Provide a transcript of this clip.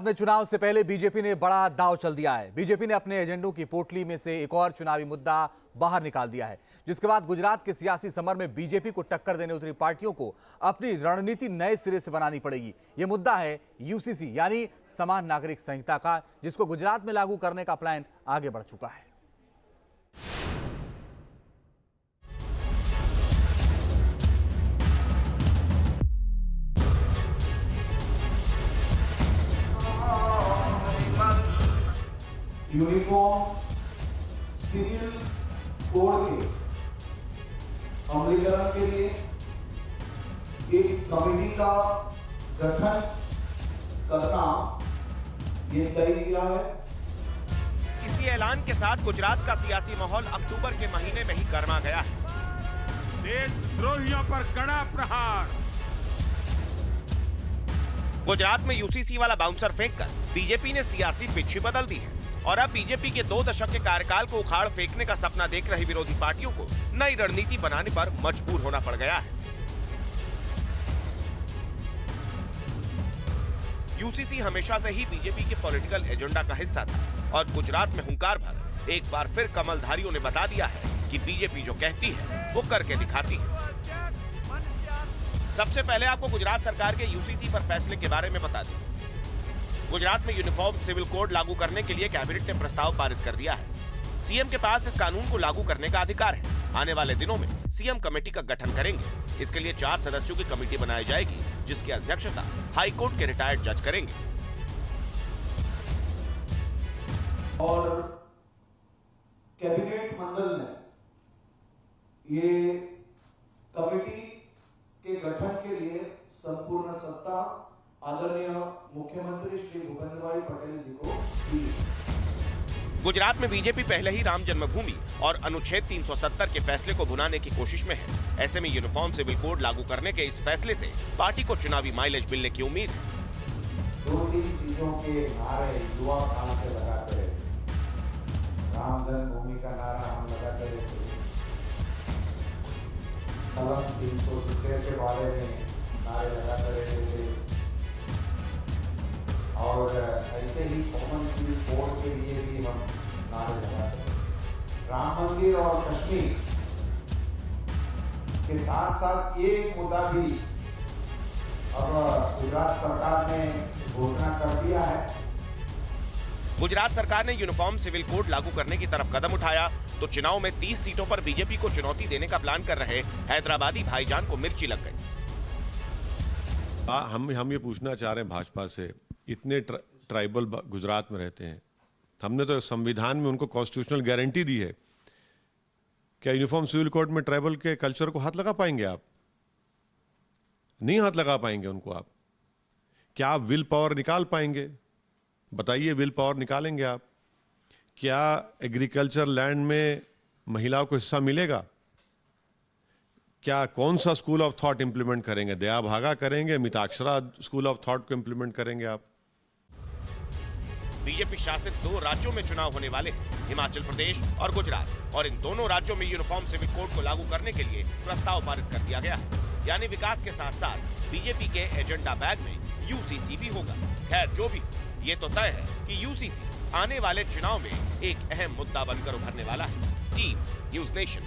गुजरात में चुनाव से पहले बीजेपी ने बड़ा दांव चल दिया है। बीजेपी ने अपने एजेंडों की पोटली में से एक और चुनावी मुद्दा बाहर निकाल दिया है, जिसके बाद गुजरात के सियासी समर में बीजेपी को टक्कर देने उतरी पार्टियों को अपनी रणनीति नए सिरे से बनानी पड़ेगी। यह मुद्दा है यूसीसी यानी समान नागरिक संहिता का, जिसको गुजरात में लागू करने का प्लान आगे बढ़ चुका है। यूनिफॉर्म सिविल कोड के अमलीकरण के लिए एक कमेटी का गठन करना ये तय किया है। इसी ऐलान के साथ गुजरात का सियासी माहौल अक्टूबर के महीने में ही गर्मा गया है। देशद्रोहियों पर कड़ा प्रहार। गुजरात में यूसीसी वाला बाउंसर फेंककर बीजेपी ने सियासी पिच ही बदल दी है और अब बीजेपी के 2 दशक के कार्यकाल को उखाड़ फेंकने का सपना देख रही विरोधी पार्टियों को नई रणनीति बनाने पर मजबूर होना पड़ गया है। यूसीसी हमेशा से ही बीजेपी के पॉलिटिकल एजेंडा का हिस्सा था और गुजरात में हुंकार भर एक बार फिर कमलधारियों ने बता दिया है कि बीजेपी जो कहती है वो करके दिखाती है। सबसे पहले आपको गुजरात सरकार के यूसीसी पर फैसले के बारे में बता दें। गुजरात में यूनिफॉर्म सिविल कोड लागू करने के लिए कैबिनेट ने प्रस्ताव पारित कर दिया है। सीएम के पास इस कानून को लागू करने का अधिकार है। आने वाले दिनों में सीएम कमेटी का गठन करेंगे। इसके लिए 4 सदस्यों की कमेटी बनाई जाएगी, जिसकी अध्यक्षता हाई कोर्ट के रिटायर्ड जज करेंगे। और कैबिनेट मंडल ने ये कमेटी के गठन के लिए संपूर्ण सत्ता आदरणीय मुख्यमंत्री श्री भूपेंद्र भाई पटेल जी को दी। गुजरात में बीजेपी पहले ही राम जन्मभूमि और अनुच्छेद 370 के फैसले को भुनाने की कोशिश में है। ऐसे में यूनिफॉर्म सिविल कोड लागू करने के इस फैसले से पार्टी को चुनावी माइलेज मिलने की उम्मीद है। 2-3 चीजों के नारे युवा काल से लगाते रहे। राम जन्मभूमि का नारा हम लगाते रहे। कलम 370 के बारे में नारे लगाते रहे थे और ऐसे ही कॉमन सिविल कोड के लिए भी हम नारे लगाते हैं। राम मंदिर और कश्मीर के साथ साथ एक मुद्दा भी अब गुजरात सरकार ने घोषणा कर दिया है। गुजरात सरकार ने यूनिफॉर्म सिविल कोड लागू करने की तरफ कदम उठाया तो चुनाव में 30 सीटों पर बीजेपी को चुनौती देने का प्लान कर रहे हैदराबादी भाईजान को मिर्ची लग गई। हम ये पूछना चाह रहे हैं भाजपा से, इतने ट्राइबल गुजरात में रहते हैं, हमने तो संविधान में उनको कॉन्स्टिट्यूशनल गारंटी दी है। क्या यूनिफॉर्म सिविल कोड में ट्राइबल के कल्चर को हाथ लगा पाएंगे आप? नहीं हाथ लगा पाएंगे उनको आप। क्या आप विल पावर निकाल पाएंगे? बताइए, विल पावर निकालेंगे आप? क्या एग्रीकल्चर लैंड में महिलाओं को हिस्सा मिलेगा? क्या कौन सा स्कूल ऑफ थॉट इंप्लीमेंट करेंगे? दया भागा करेंगे? मिताक्षरा स्कूल ऑफ थॉट को इंप्लीमेंट करेंगे आप? बीजेपी शासित 2 राज्यों में चुनाव होने वाले हैं, हिमाचल प्रदेश और गुजरात, और इन दोनों राज्यों में यूनिफॉर्म सिविल कोड को लागू करने के लिए प्रस्ताव पारित कर दिया गया है। यानी विकास के साथ साथ बीजेपी के एजेंडा बैग में यूसीसी भी होगा। खैर जो भी, ये तो तय है कि यूसीसी आने वाले चुनाव में एक अहम मुद्दा बनकर उभरने वाला है। Team news nation.